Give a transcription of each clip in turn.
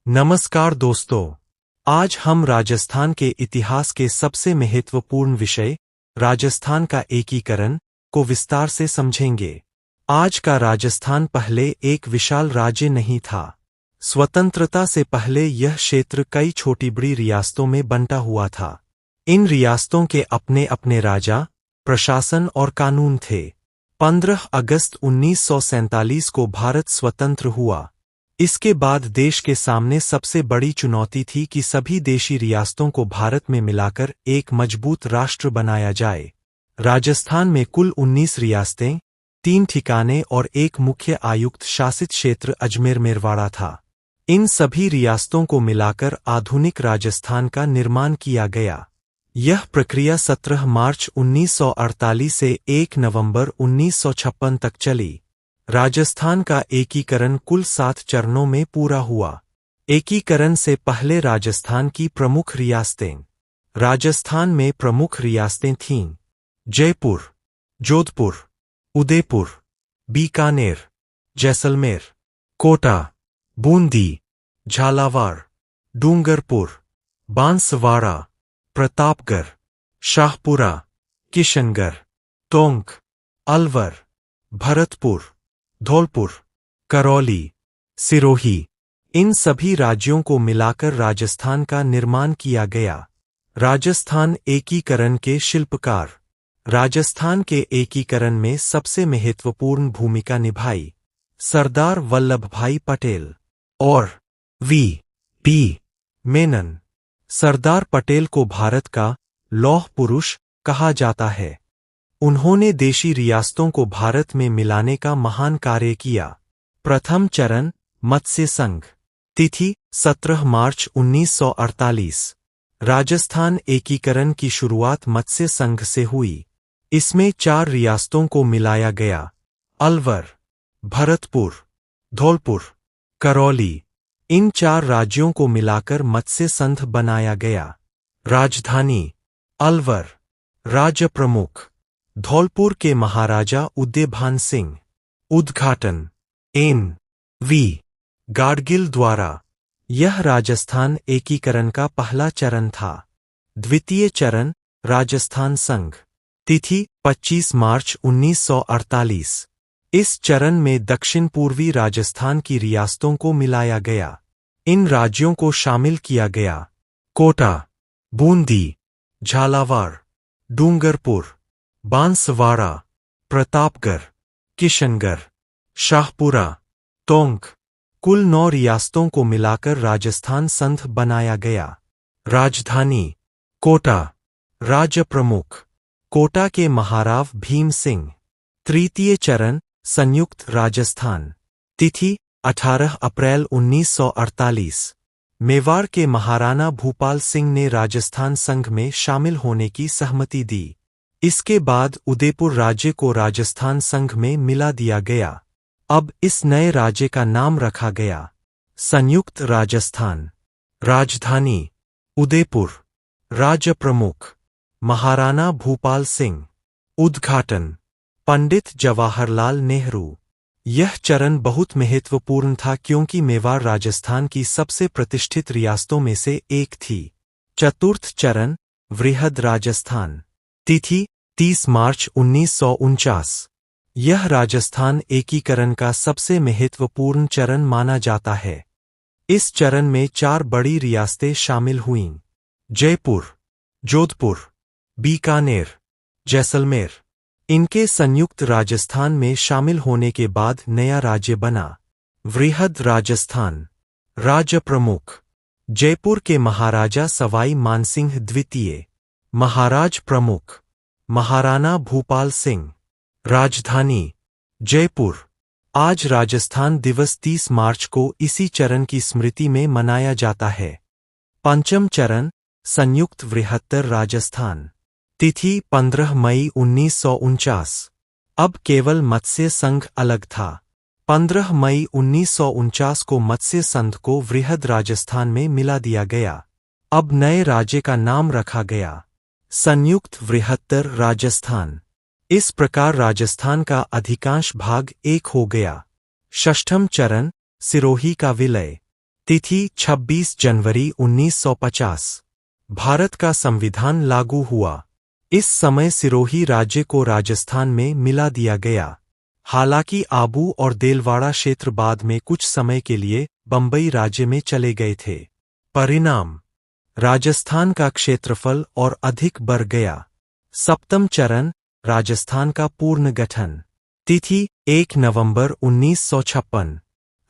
नमस्कार दोस्तों, आज हम राजस्थान के इतिहास के सबसे महत्वपूर्ण विषय राजस्थान का एकीकरण को विस्तार से समझेंगे। आज का राजस्थान पहले एक विशाल राज्य नहीं था। स्वतंत्रता से पहले यह क्षेत्र कई छोटी बड़ी रियासतों में बंटा हुआ था। इन रियासतों के अपने अपने राजा, प्रशासन और कानून थे। 15 अगस्त 1947 को भारत स्वतंत्र हुआ। इसके बाद देश के सामने सबसे बड़ी चुनौती थी कि सभी देशी रियासतों को भारत में मिलाकर एक मजबूत राष्ट्र बनाया जाए। राजस्थान में कुल 19 रियासतें, 3 ठिकाने और एक मुख्य आयुक्त शासित क्षेत्र अजमेर मेरवाड़ा था। इन सभी रियासतों को मिलाकर आधुनिक राजस्थान का निर्माण किया गया। यह प्रक्रिया 17 मार्च 1948 से 1 नवंबर 1956 तक चली। राजस्थान का एकीकरण कुल 7 चरणों में पूरा हुआ। एकीकरण से पहले राजस्थान की प्रमुख रियासतें। राजस्थान में प्रमुख रियासतें थीं: जयपुर, जोधपुर, उदयपुर, बीकानेर, जैसलमेर, कोटा, बूंदी, झालावाड़, डूंगरपुर, बांसवाड़ा, प्रतापगढ़, शाहपुरा, किशनगढ़, टोंक, अलवर, भरतपुर, धौलपुर, करौली, सिरोही। इन सभी राज्यों को मिलाकर राजस्थान का निर्माण किया गया। राजस्थान एकीकरण के शिल्पकार। राजस्थान के एकीकरण में सबसे महत्वपूर्ण भूमिका निभाई सरदार वल्लभ भाई पटेल और वी.पी. मेनन। सरदार पटेल को भारत का लौह पुरुष कहा जाता है। उन्होंने देशी रियासतों को भारत में मिलाने का महान कार्य किया। प्रथम चरण मत्स्य संघ। तिथि 17 मार्च 1948। राजस्थान एकीकरण की शुरुआत मत्स्य संघ से हुई। इसमें 4 रियासतों को मिलाया गया: अलवर, भरतपुर, धौलपुर, करौली। इन 4 राज्यों को मिलाकर मत्स्य संघ बनाया गया। राजधानी अलवर। राज्य प्रमुख धौलपुर के महाराजा उदयभान सिंह। उद्घाटन N.V. गाडगिल द्वारा। यह राजस्थान एकीकरण का पहला चरण था। द्वितीय चरण राजस्थान संघ। तिथि 25 मार्च 1948। इस चरण में दक्षिण पूर्वी राजस्थान की रियासतों को मिलाया गया। इन राज्यों को शामिल किया गया: कोटा, बूंदी, झालावाड़, डूंगरपुर, बांसवाड़ा, प्रतापगढ़, किशनगढ़, शाहपुरा, टोंक। कुल 9 रियासतों को मिलाकर राजस्थान संघ बनाया गया। राजधानी कोटा। राज्य प्रमुख कोटा के महाराव भीम सिंह। तृतीय चरण संयुक्त राजस्थान। तिथि 18 अप्रैल 1948। मेवाड़ के महाराणा भूपाल सिंह ने राजस्थान संघ में शामिल होने की सहमति दी। इसके बाद उदयपुर राज्य को राजस्थान संघ में मिला दिया गया। अब इस नए राज्य का नाम रखा गया संयुक्त राजस्थान। राजधानी उदयपुर। राज्य प्रमुख महाराणा भूपाल सिंह। उद्घाटन पंडित जवाहरलाल नेहरू। यह चरण बहुत महत्वपूर्ण था क्योंकि मेवाड़ राजस्थान की सबसे प्रतिष्ठित रियासतों में से एक थी। चतुर्थ चरण वृहद राजस्थान। तिथि 30 मार्च 1949। यह राजस्थान एकीकरण का सबसे महत्वपूर्ण चरण माना जाता है। इस चरण में 4 बड़ी रियासतें शामिल हुईं: जयपुर, जोधपुर, बीकानेर, जैसलमेर। इनके संयुक्त राजस्थान में शामिल होने के बाद नया राज्य बना वृहद राजस्थान। राज्य प्रमुख जयपुर के महाराजा सवाई मानसिंह द्वितीय। महाराज प्रमुख महाराणा भूपाल सिंह। राजधानी जयपुर। आज राजस्थान दिवस 30 मार्च को इसी चरण की स्मृति में मनाया जाता है। पंचम चरण संयुक्त वृहत्तर राजस्थान। तिथि 15 मई 1949। अब केवल मत्स्य संघ अलग था। 15 मई 1949 को मत्स्य संघ को वृहद राजस्थान में मिला दिया गया। अब नए राज्य का नाम रखा गया संयुक्त वृहत्तर राजस्थान। इस प्रकार राजस्थान का अधिकांश भाग एक हो गया। षष्ठम चरण सिरोही का विलय। तिथि 26 जनवरी 1950। भारत का संविधान लागू हुआ। इस समय सिरोही राज्य को राजस्थान में मिला दिया गया। हालांकि आबू और देलवाड़ा क्षेत्र बाद में कुछ समय के लिए बंबई राज्य में चले गए थे। परिणाम, राजस्थान का क्षेत्रफल और अधिक बढ़ गया। सप्तम चरण, राजस्थान का पूर्ण गठन। तिथि 1 नवंबर 1956।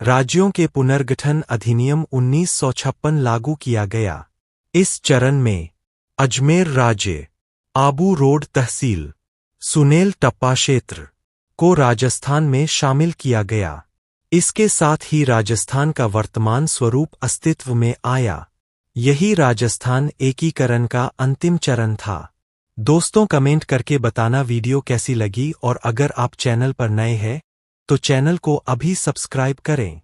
राज्यों के पुनर्गठन अधिनियम 1956 लागू किया गया। इस चरण में अजमेर राज्य, आबू रोड तहसील, सुनेल टप्पा क्षेत्र को राजस्थान में शामिल किया गया। इसके साथ ही राजस्थान का वर्तमान स्वरूप अस्तित्व में आया। यही राजस्थान एकीकरण का अंतिम चरण था। दोस्तों, कमेंट करके बताना वीडियो कैसी लगी, और अगर आप चैनल पर नए हैं तो चैनल को अभी सब्सक्राइब करें।